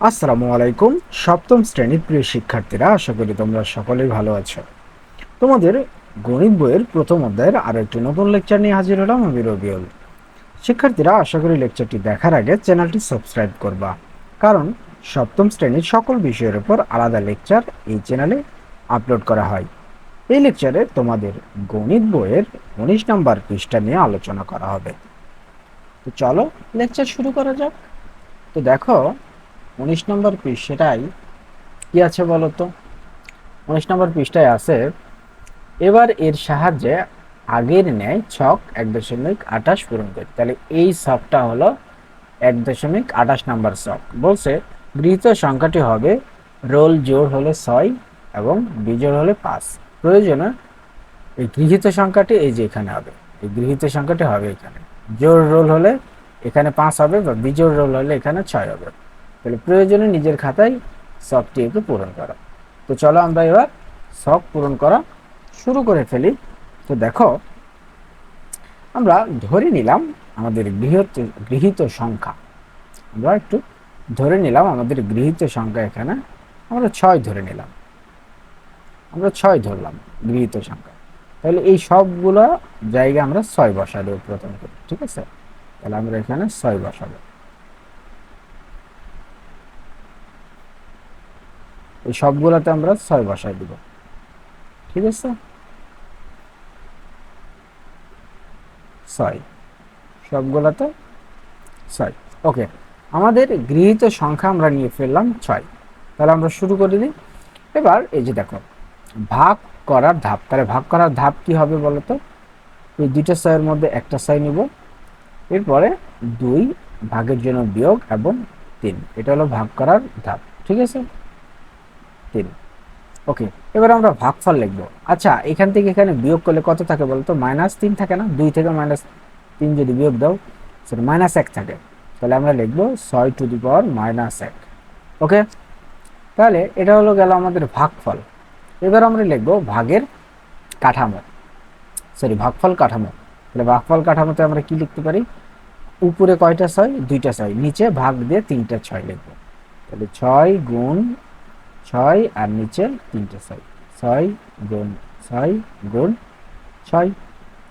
আসসালামু আলাইকুম। সপ্তম শ্রেণীর প্রিয় শিক্ষার্থীরা, আশা করি তোমরা সকলেই ভালো আছো। তোমাদের গণিত বইয়ের প্রথম অধ্যায়ের আরো একটি নতুন লেকচার নিয়ে হাজির হলাম আমি রবিউল। শিক্ষার্থীরা, আশা করি লেকচারটি দেখার আগে চ্যানেলটি সাবস্ক্রাইব করবা, কারণ সপ্তম শ্রেণীর সকল বিষয়ের উপর আলাদা লেকচার এই চ্যানেলে আপলোড করা হয়। এই লেকচারে তোমাদের গণিত বইয়ের 19 নম্বর পৃষ্ঠা নিয়ে আলোচনা করা হবে। তো চলো লেকচার শুরু করা যাক। তো দেখো, 19 নম্বর পৃষ্ঠাটাই কি আছে বলো তো। 19 নম্বর পৃষ্ঠায় আছে, এবার এর সাহায্যে আগের ন্যায় ছক 1.28 পূরণ করি। তাহলে এই ছকটা হলো 1.28 নাম্বার ছক। বলছে গৃহীত সংখ্যাটি হবে, রোল জোড় হলে 6 এবং বিজোড় হলে 5। প্রয়োজনে এই গৃহীত সংখ্যাটি এই যে এখানে হবে, এই গৃহীত সংখ্যাটি হবে এখানে। জোড় রোল হলে এখানে 5 হবে, বা বিজোড় রোল হলে এখানে 6 হবে। তাহলে প্রয়োজনে নিজের খাতায় ছকটি একটু পূরণ করা। তো চলো আমরা এবার ছক পূরণ করা শুরু করে ফেলি। তো দেখো, আমরা ধরে নিলাম আমাদের গৃহীত সংখ্যা, আমরা একটু ধরে নিলাম আমাদের গৃহীত সংখ্যা এখানে আমরা 6 ধরে নিলাম, আমরা 6 ধরলাম গৃহীত সংখ্যা। তাহলে এই সবগুলো জায়গায় আমরা 6 বসাবো প্রথম করে, ঠিক আছে? তাহলে আমরা এখানে 6 বসাবো, এই সবগুলোতে আমরা 6 বসাই দিব, ঠিক আছে? 6 সবগুলোতে 6। ওকে, আমাদের গৃহীত সংখ্যা আমরা নিয়ে ফেললাম 6। তাহলে আমরা শুরু করে দিই। এবার এই যে দেখো, ভাগ করার ধাপ। তাহলে ভাগ করার ধাপ কি হবে বলতো? এই দুইটা 6-এর মধ্যে একটা 6 নিব, এরপরে 2 ভাগের জন্য বিয়োগ এবং 3, এটা হলো ভাগ করার ধাপ, ঠিক আছে? 3। ওকে, এবার আমরা ভাগফল লিখবো। আচ্ছা, এখান থেকে এখানে বিয়োগ করলে কত থাকে বলতো? -3 থাকে না? 2 থেকে -3 যদি বিয়োগ দাও সেটা -1 থাকে। তাহলে আমরা লিখবো 6⁻1। ওকে, তাহলে এটা হলো গেল আমাদের ভাগফল। এবার আমরা লিখবো ভাগের কাঠামো, সরি ভাগফল কাঠামো। তাহলে ভাগফল কাঠামোতে আমরা কি লিখতে পারি? উপরে কয়টা 6? 2টা 6, নিচে ভাগ দিয়ে 3টা 6 লিখবো। তাহলে 6 গুণ 6 আর নিচে 3টা 6, 6 গুণ 6 গুণ 6।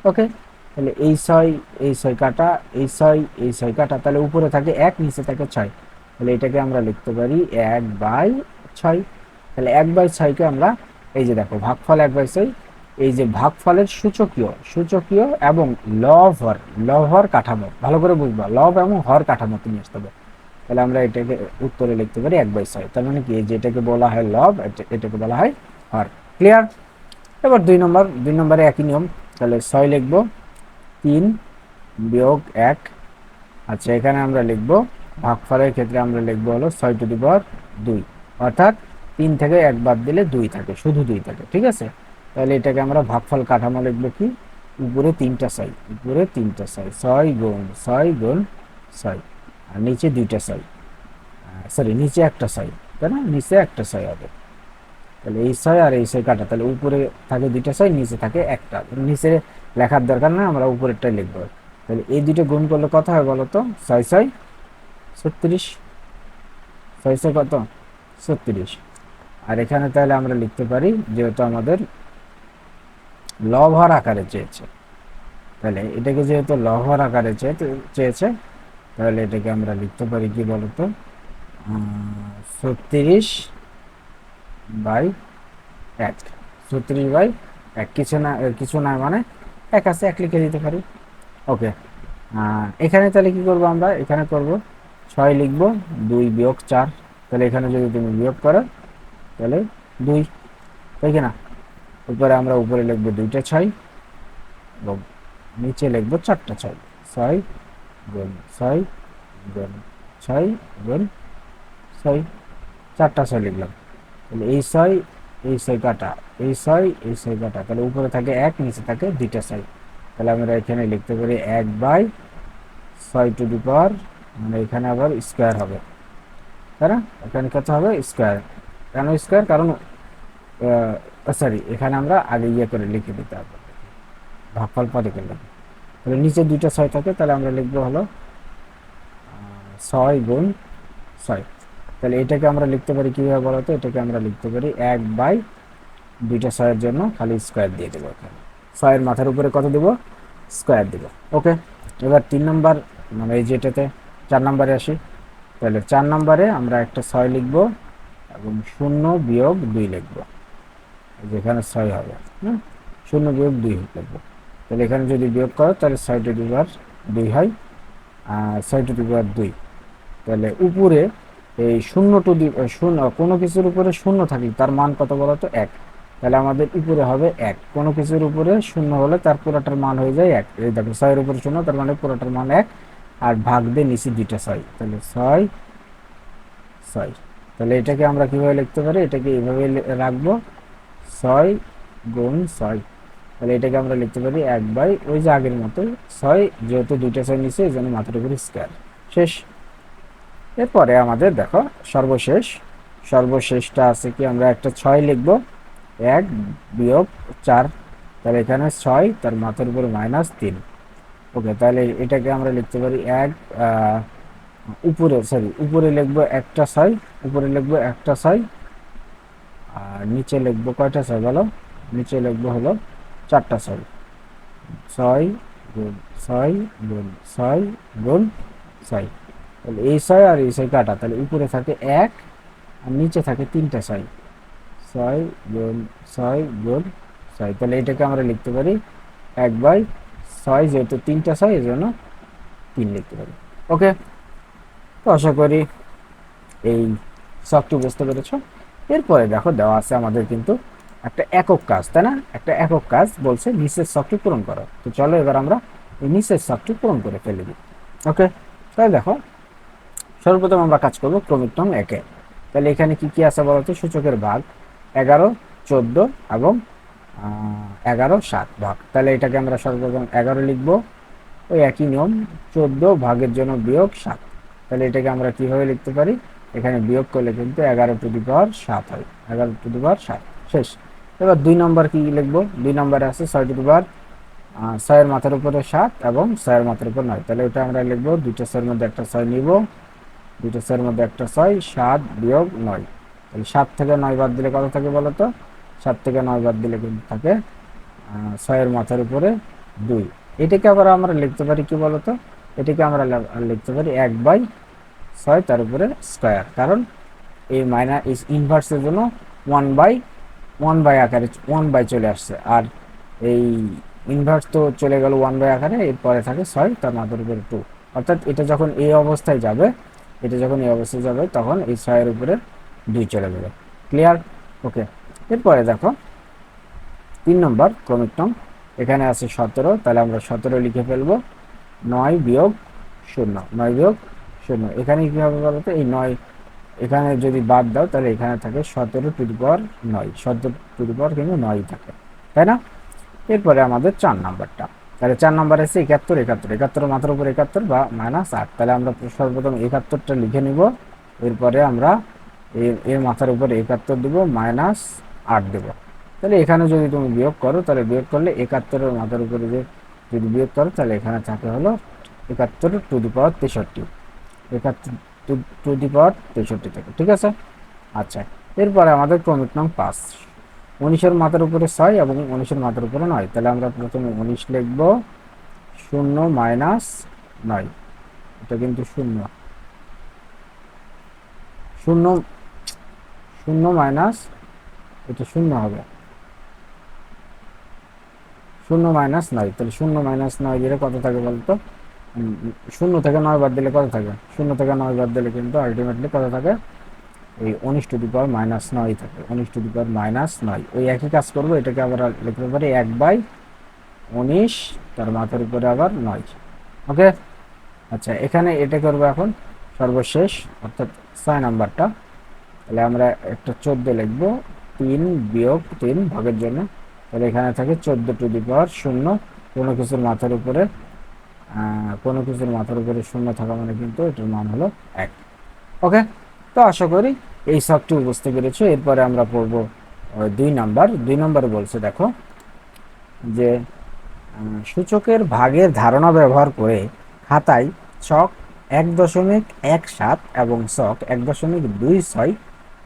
ওকে, তাহলে এই 6 এই 6 কাটা, এই 6 এই 6 কাটা, তাহলে উপরে থাকে 1, নিচে থাকে 6। তাহলে এটাকে আমরা লিখতে পারি 1/6। তাহলে 1/6কে আমরা এই যে দেখো ভাগফল 1/6, এই যে ভাগফলের সূচকীয় এবং লব হর কাঠামো ভালো করে বুঝবা, লব এবং হর কাঠামো নিয়ে আসতে হবে। তাহলে আমরা এটাকে উত্তরে লিখতে পারি 1/6। তার মানে কি, যেটাকে বলা হয় লব, এটাকে বলা হয় হর। ক্লিয়ার? এবার 2 নম্বরে একই নিয়ম। তাহলে 6 লিখবো, 3 বিয়োগ 1। আচ্ছা, এখানে আমরা লিখবো ভাগফলের ক্ষেত্রে আমরা লিখবো হলো 6⁻2, অর্থাৎ 3 থেকে 1 বাদ দিলে 2 থাকে, শুধু 2 থাকে, ঠিক আছে? তাহলে এটাকে আমরা ভাগফল কাঠামো লিখবো কি? উপরে 3টা 6, উপরে 3টা 6, 6 গুণ 6 গুণ 6, আর নিচে 2টা 6, সরি নিচে একটা 6, তাই না? নিচে একটা 6 হবে। তাহলে এই 6 আর এই 6 কাটা, তাহলে উপরে থাকে 2টা 6, নিচে থাকে একটা। নিচে লেখার দরকার না, আমরা উপরেরটাই লিখবো। তাহলে এই দুটো গুণ করলে কত হয় বলতো? 6 6 36, 6 6 কত? 36। আর এখানে তাহলে আমরা লিখতে পারি, যেহেতু আমাদের লব হর আকারে চেয়েছে, তাহলে এটাকে যেহেতু লব হর আকারে চেয়েছে, তাহলে এটাকে আমরা লিখতে পারি কি বলতো? 36/1। 36/1, কিছু না মানে 1 আছে, 1 লিখে দিতে পারি। ওকে, এখানে তাহলে কি করব? আমরা এখানে করব 6 লিখবো, 2 বিয়োগ 4। তাহলে এখানে যদি তুমি বিয়োগ করো তাহলে 2, তাই কি না? উপরে লিখবো 2টা 6 এবং নিচে লিখবো 4টা 6, 6 গুণ 6 গুণ 6 গুণ 6, 4টা 6 লিখলাম। তাহলে এই 6 এই 6 কাটা, এই 6 এই 6 কাটা, তাহলে উপরে থাকে 1, নিচে থাকে 2টা 6। তাহলে আমরা এখানে লিখতে পারি 1/6, মানে এখানে আবার স্কোয়ার হবে, তাই না? এখানে কত হবে? স্কোয়ার। কেন স্কোয়ার? কারণ সরি, এখানে আমরা আগে করে লিখে দিতে হবে, ভাগফল পরে করলাম। তাহলে নিচে 2টা 6 থাকে, তাহলে আমরা লিখবো হলো 6 গুণ 6। তাহলে এটাকে আমরা লিখতে পারি কীভাবে বলো তো? এটাকে আমরা লিখতে পারি 1/2টা ছয়ের জন্য খালি স্কোয়ার দিয়ে দেবো। এখানে ছয়ের মাথার উপরে কত দেবো? স্কোয়ার দেবো। ওকে, এবার 3 নম্বর মানে এই যেটাতে 4 নম্বরে আসি। তাহলে 4 নম্বরে আমরা একটা 6 লিখব এবং 0-2 লিখব, যেখানে 6 হবে। 0-2 লিখব। তাহলে এখানে যদি বিয়োগ করো তাহলে 6^2 হয়, 6^2। তাহলে উপরে এই 0 কোনো কিছুর উপরে 0 থাকলে তার মান কত বলো তো? 1। তাহলে আমাদের উপরে হবে 1। কোনো কিছুর উপরে 0 হলে তার পুরোটার মান হয়ে যায় 1। এই দেখো 6 এর উপরে 0, তার মানে পুরোটার মান 1। আর ভাগ দিয়ে নিচে 2টা 6, তাহলে 6। তাহলে এটাকে আমরা কিভাবে লিখতে পারি? এটাকে এইভাবে রাখবো, 6 × 6। তাহলে এটাকে আমরা লিখতে পারি 1/, ওই যে আগের মতো 6, যেহেতু 2টা 6 নিচে এই জন্য মাথার উপরে স্কোয়ার। শেষ। এরপরে আমাদের দেখো সর্বশেষটা আছে কি? আমরা একটা 6 লিখব, 1-4। তাহলে এখানে 6, তার মাথার উপরে -3। ওকে, তাহলে এটাকে আমরা লিখতে পারি উপরে লিখবো একটা 6, উপরে লিখবো একটা 6, আর নিচে লিখবো কয়টা 6 বলো? নিচে লিখবো হলো 4টা 6। 6 × 6 × 6 × 6। তাহলে এই 6 আর এই 6 কাটা, তাহলে উপরে থাকে 1 আর নিচে থাকে 3টা 6। 6 × 6 × 6। তাহলে এটাকে আমরা লিখতে পারি 1/6, যেহেতু 3টা 6 এই জন্য 3 লিখতে পারি। ওকে, তো আশা করি এই শখটি বুঝতে পেরেছ। এরপরে দেখো দেওয়া আছে আমাদের কিন্তু একটা একক কাজ, তাই না? একটা একক কাজ বলছে নিচের শখটি পূরণ করো। তো চলো এবার আমরা এই নিচের শখটি পূরণ করে ফেলে দিই। ওকে, তাহলে দেখো সর্বপ্রথম আমরা কাজ করব ক্রমিক নং 1-এ। তাহলে এখানে কি কি আছে বলতো? সূচকের ভাগ 11, 14 এবং 11, 7 ভাগ। তাহলে এটাকে আমরা সর্বপ্রথম 11 লিখব, ওই একই নিয়ম 14 ভাগের জন্য বিয়োগ 7। তাহলে এটাকে আমরা কিভাবে লিখতে পারি? এখানে বিয়োগ করলে কিন্তু 11^7 হয়, 11^7। শেষ। এবার 2 নম্বর কি লিখবো? 2 নম্বরে আছে 6 এর মাথার উপরে 7 এবং 6 এর মাথার উপর 9। তাহলে এটা আমরা লিখবো 2টা 6 এর মধ্যে একটা 6 নিব, 2টা 6 এর মধ্যে একটা 6, 7 বিয়োগ 9। তাহলে 7 থেকে 9 বাদ দিলে কত থাকে বলো তো? 7 থেকে 9 বাদ দিলে কিন্তু থাকে 6 এর মাথার উপরে 2। এটাকে আবার আমরা লিখতে পারি কি বলতো? এটাকে আমরা লিখতে পারি 1/6 তার উপরে স্কোয়ার, কারণ এই মাইনাস ইনভার্সের জন্য 1/1 আকারে 1/ চলে আসছে, আর এই ইনভার্স তো চলে গেল 1/ আকারে, এরপরে থাকে 6 তার মাথার উপরে 2। অর্থাৎ এটা যখন এই অবস্থায় যাবে, তখন এই 6 এর উপরে 2 চলে যাবে। ক্লিয়ার? ওকে, এরপরে দেখো 3 নম্বর ক্রমিক নং, এখানে আছে 17। তাহলে আমরা 17 লিখে ফেলবো, 9 বিয়োগ 0, 9 বিয়োগ 0। এখানে কি হবে বলতো? এই 9 এখানে যদি বাদ দাও তাহলে এখানে থাকে 17^9, 17 কিন্তু 9 থাকে, তাই না? এরপরে আমাদের 4 নাম্বারটা। তাহলে 4 নাম্বার আছে 71, 71 মাথার উপর 71 বা -8। তাহলে আমরা সর্বপ্রথম 71টা লিখে নিব, এরপরে আমরা এর মাথার উপর 71 দেব, -8 দেব। তাহলে এখানে যদি তুমি বিয়োগ করো, তাহলে বিয়োগ করলে 71-এর মাথার উপরে যদি বিয়োগ করো তাহলে এখানে থাকে হলো 71^63, 71^63 থাকে। ঠিক আছে? আচ্ছা, এরপরে আমাদের ক্রমিক নং 5, 19-এর মাথার উপরে 6 এবং 19-এর মাথার উপরে 9। তাহলে আমরা প্রথমে 19 লিখব, 0 - 9। এটা কিন্তু 0, 0 0 এটা 0 হবে, 0 - 9। তাহলে 0 - 9 দিলে কত থাকে বলতো? 0 থেকে 9 বাদ দিলে কত থাকে? 0 থেকে 9 বাদ দিলে কিন্তু আলটিমেটলি কত থাকে? এই 19^-9 থাকে, 19^-9। ওই একই কাজ করবো, এটাকে আবার লিখতে পারি 1/19 তার মাথার উপরে আবার 9। ওকে, আচ্ছা, এখানে এটা করবো এখন সর্বশেষ, অর্থাৎ 6 নাম্বারটা। তাহলে আমরা একটা 14 লিখবো, 3 বিয়োগ 3 ভাগের জন্য। তাহলে এখানে থাকে 14^0। কোনো কিছুর মাথার উপরে 0 থাকা মানে কিন্তু এটার মান হলো 1। ওকে, তো আশা করি এই সবটি বুঝতে পেরেছো। এরপরে আমরা পড়ব 2 নাম্বার। 2 নম্বরে বলছে দেখো যে সূচকের ভাগের ধারণা ব্যবহার করে খাতায় ছক 1.17 এবং ছক 1.26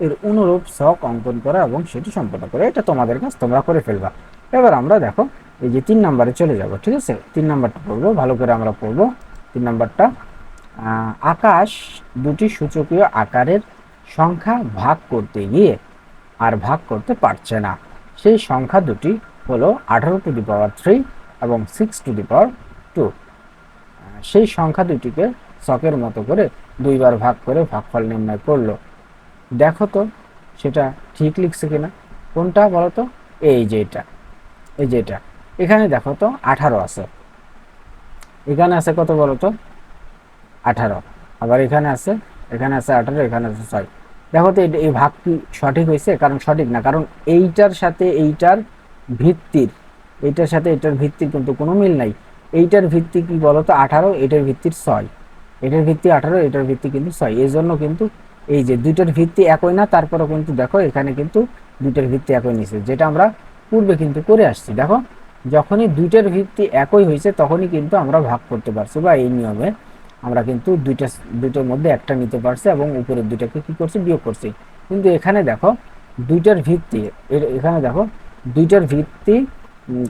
এর অনুরূপ ছক অঙ্কন করা এবং সেটি সম্পন্ন করে। এটা তোমাদের কাজ, তোমরা করে ফেলবা। এবার আমরা দেখো এই যে 3 নম্বরে চলে যাব। ঠিক আছে, 3 নম্বরটা পড়বো, ভালো করে আমরা পড়বো 3 নম্বরটা। আকাশ দুটি সূচকীয় আকারের সংখ্যা ভাগ করতে গিয়ে আর ভাগ করতে পারছে না। সেই সংখ্যা দুটি হলো 18⁻³ এবং 6⁻²। সেই সংখ্যা দুটিকে ছকের মতো করে 2 বার ভাগ করে ভাগফল নির্ণয় করলো। দেখো তো সেটা ঠিক লিখছে কিনা। কোনটা বলো তো? এই যে এটা, এই যে এটা। এখানে দেখো তো 18 আছে, এখানে আছে কত বলো তো? 18। আবার এখানে আছে 18, এখানে আছে 6। দেখো তো এই ভাগ কি সঠিক হয়েছে? কারণ সঠিক না, কারণ এইটার সাথে এইটার ভিত্তির, এইটার সাথে এটার ভিত্তির কিন্তু কোনো মিল নাই। এইটার ভিত্তি কি বলতো? 18, এটার ভিত্তির 6। এটার ভিত্তি 18, এটার ভিত্তি কিন্তু 6। এই জন্য কিন্তু এই যে দুইটার ভিত্তি একই না, তারপরে কিন্তু দেখো এখানে কিন্তু দুইটার ভিত্তি একই নিছে, যেটা আমরা পূর্বে কিন্তু করে আসছি। দেখো যখনই দুইটার ভিত্তি একই হয়েছে তখনই কিন্তু আমরা ভাগ করতে পারছি, বা এই নিয়মে আমরা কিন্তু দুইটার মধ্যে একটা নিতে পারছি এবং উপরের দুইটাকে কি করছি? বিয়োগ করছি। কিন্তু এখানে দেখো দুইটার ভিত্তি, এখানে দেখো দুইটার ভিত্তি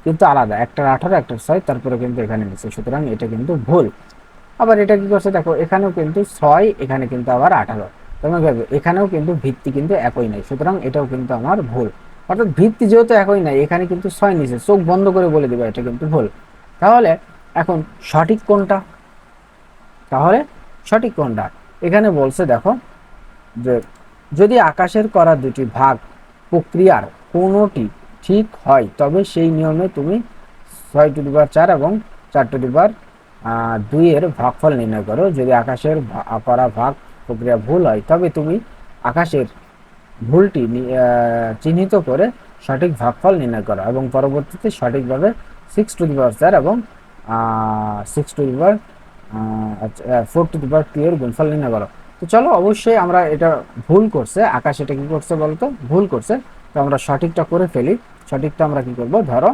কিন্তু আলাদা, একটার 18, একটার 6, তারপরে কিন্তু এখানে নিচ্ছে, সুতরাং এটা কিন্তু ভুল। আবার এটা কি করছে দেখো, এখানেও কিন্তু 6, এখানে কিন্তু আবার 18, তোমরা এখানেও কিন্তু ভিত্তি কিন্তু একই নাই, সুতরাং এটাও কিন্তু আমার ভুল। অর্থাৎ ভিত্তি যেহেতু একই নাই, এখানে কিন্তু 6 নিচে, চোখ বন্ধ করে বলে দিবা এটা কিন্তু ভুল। তাহলে এখন সঠিক কোনটা? তাহলে সঠিক কোনটা? এখানে বলছে দেখো যে যদি আকাশের করা দুটি ভাগ প্রক্রিয়ার কোনোটি ঠিক হয় তবে সেই নিয়মে তুমি 6⁴ এবং 4⁴2 এর ভাগফল নির্ণয় করো। যদি আকাশের করা ভাগ প্রক্রিয়া ভুল হয় তবে তুমি আকাশের ভুলটি চিহ্নিত করে সঠিক ভাগফল নির্ণয় করো এবং পরবর্তীতে সঠিকভাবে 6⁴ এবং 4⁴2 এর গুণফল নির্ণয় করো। তো চলো, অবশ্যই আমরা এটা ভুল করছে, আকাশ এটা কি করছে বলতো? ভুল করছে। তো আমরা সঠিকটা করে ফেলি। সঠিকটা আমরা কি করব? ধরো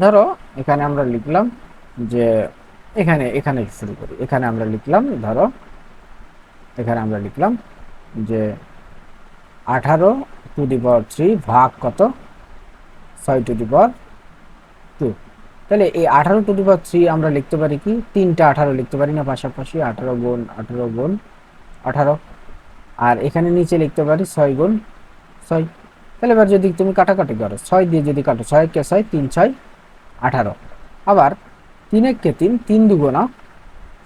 ধরো এখানে আমরা লিখলাম যে এখানে এখানে শুরু করি। এখানে আমরা লিখলাম, ধরো এখানে আমরা লিখলাম যে 18⁻³ ভাগ কত? 6⁻²। তাহলে এই 18⁻³ আমরা লিখতে পারি কি? 3টা 18 লিখতে পারি না পাশাপাশি? 18 গুণ 18 গুণ 18। আর এখানে নিচে লিখতে পারি 6 গুণ 6। তাহলে এবার যদি তুমি কাটাকাটি করো, 6 দিয়ে যদি কাটো, 6 কে 6, 3 6 18। আবার 3 কে 3, 3 দুগুণা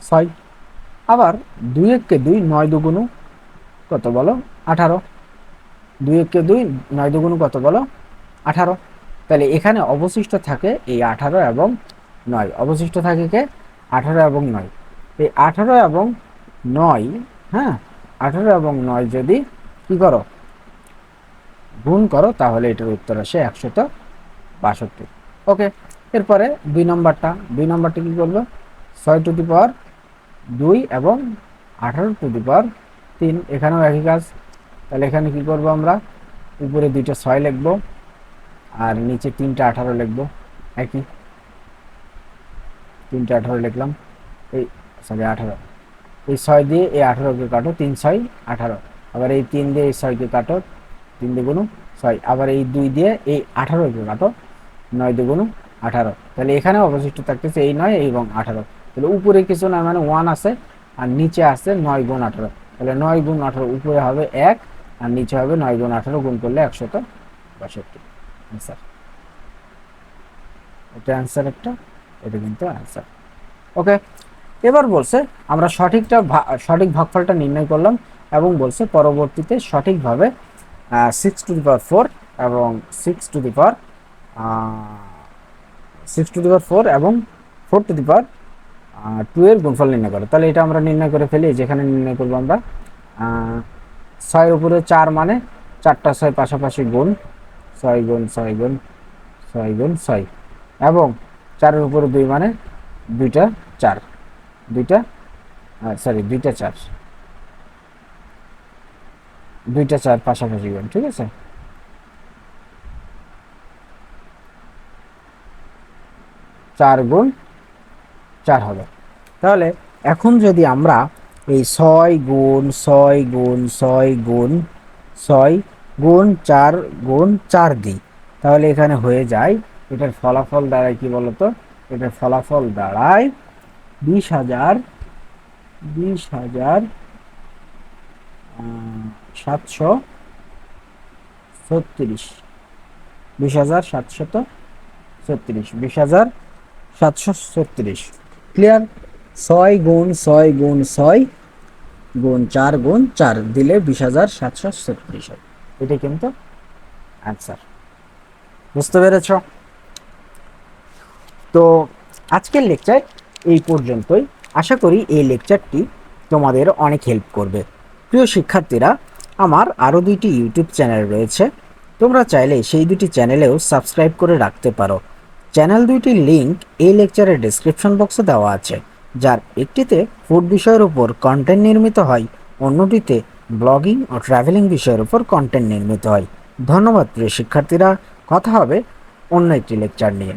6। আবার 2 কে 2, 9 দুগুণ কত বলো? 18। 2 কে 2, 9 দুগুণ কত বলো? 18। তাহলে এখানে অবশিষ্ট থাকে এই 18 এবং 9। অবশিষ্ট থাকে কে? 18 এবং 9। এই 18 এবং 9, হ্যাঁ, 18 এবং 9 যদি কি করো? গুণ করো, তাহলে এটার উত্তর আসে 162। ওকে, এরপরে 2 নম্বরটা কি করবো? 6⁻² এবং 18⁻3, এখানেও একই কাজ। তাহলে এখানে কি করব? আমরা উপরে 2টা 6 লিখবো আর নিচে 3টা 18 লিখবো। একই 3টা 18 লিখলাম, এই সরি 18। এই 6 দিয়ে এই 18কে কাটো, 3 6 18। আবার এই 3 দিয়ে এই 6কে কাটো, 3 দুগুণ 6। আবার এই 2 দিয়ে এই 18কে কাটো, 9 দুগুণ 18। তাহলে এখানে অবশিষ্ট থাকতেছে এই 9 এবং 18। তাহলে উপরে কিছু না, মানে 1 আছে, আর নিচে আছে 9 গুণ 18। তাহলে 9 গুণ 18 উপরে হবে 1 আর নিচে হবে 9 গুণ 18, গুণ করলে 162 অ্যান্সার। এটা অ্যান্সার একটা, এটা কিন্তু অ্যান্সার। ওকে, এবার বলছে আমরা সঠিক ভাগফলটা নির্ণয় করলাম এবং বলছে পরবর্তীতে সঠিকভাবে 6⁴ এবং 6⁴ এবং 4⁴2 এর গুণফল নির্ণয় করো। তাহলে এটা আমরা নির্ণয় করে ফেলি। যেখানে নির্ণয় করবো আমরা 6 উপরে 4, মানে 4টা 6 পাশাপাশি গুণ, 6 গুণ 6 গুণ 6 গুণ 6, এবং 4 উপরে 2, মানে 2টা 4, 2টা 4, 2টা 4 পাশাপাশি গুণ। ঠিক আছে, 4 গুণ 4 হবে। তাহলে এখন যদি আমরা এই 6 গুণ 6 গুণ 6 গুণ 6 গুণ 4 দিই, তাহলে এখানে হয়ে যায়, এটার ফলাফল দাঁড়ায় কি বলতো? এটার ফলাফল দাঁড়ায় 20,000 736, 20,736 ক্লিয়ার? 6 গুণ 6 গুণ 6 গুণ 4 গুণ 4 দিলে 20,736 হয়। এটা কিন্তু অ্যান্সার। বুঝতে পেরেছ? তো আজকের লেকচার এই পর্যন্তই। আশা করি এই লেকচারটি তোমাদের অনেক হেল্প করবে। প্রিয় শিক্ষার্থীরা, আমার আরও 2টি ইউটিউব চ্যানেল রয়েছে, তোমরা চাইলে সেই 2টি চ্যানেলেও সাবস্ক্রাইব করে রাখতে পারো। চ্যানেল 2টির লিঙ্ক এই লেকচারের ডেসক্রিপশন বক্সে দেওয়া আছে, যার একটিতে ফুড বিষয়ের উপর কন্টেন্ট নির্মিত হয়, অন্যটিতে ব্লগিং ও ট্রাভেলিং বিষয়ের উপর কন্টেন্ট নির্মিত হয়। ধন্যবাদ প্রিয় শিক্ষার্থীরা, কথা হবে অন্য একটি লেকচার নিয়ে।